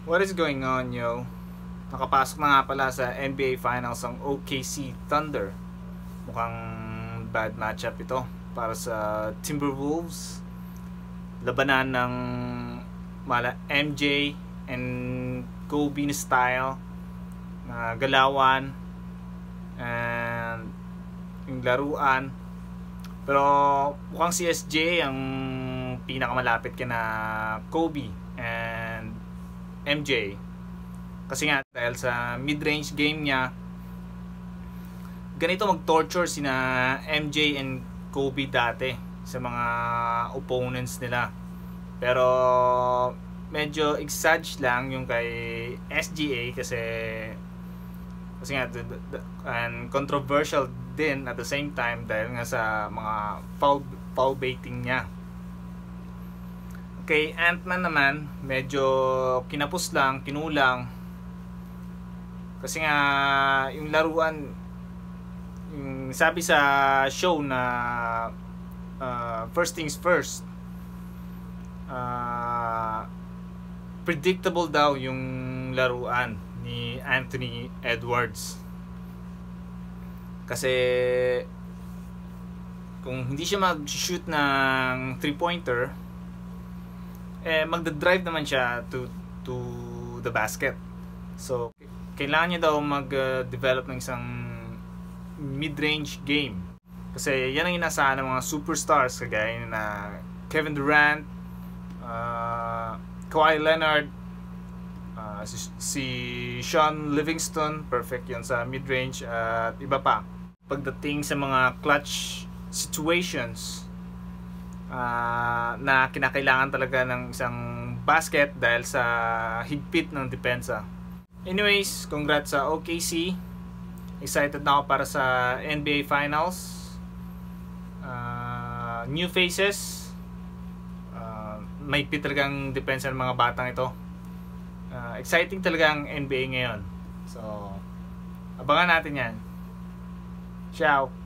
What is going on, yo? Nakapasok na nga pala sa NBA Finals ang OKC Thunder. Mukhang bad matchup ito para sa Timberwolves. Labanan ng mala MJ and Kobe style na galawan and yung laruan. Pero mukhang si SJ ang pinakamalapit kina Kobe and MJ. Kasi nga dahil sa mid-range game niya, ganito mag-torture sina MJ and Kobe dati sa mga opponents nila. Pero medyo exage lang yung kay SGA kasi nga and controversial din at the same time dahil nga sa mga foul baiting niya. Kay Ant-Man naman, medyo kinapos lang, kinulang. Kasi nga, yung laruan, yung sabi sa show na first things first, predictable daw yung laruan ni Anthony Edwards. Kasi, kung hindi siya mag-shoot ng 3-pointer, magda-drive naman siya to the basket. So kailangan niya daw mag-develop ng isang mid-range game. Kasi yan ang inaasahan ng mga superstars kagaya na Kevin Durant, Kawhi Leonard, si Sean Livingston, perfect yun sa mid-range at iba pa. Pagdating sa mga clutch situations, na kinakailangan talaga ng isang basket dahil sa higpit ng depensa. Anyways, congrats sa OKC. Excited na ako para sa NBA Finals. New faces. May pit talagang depensa ng mga batang ito. Exciting talaga ang NBA ngayon. So, abangan natin yan. Ciao!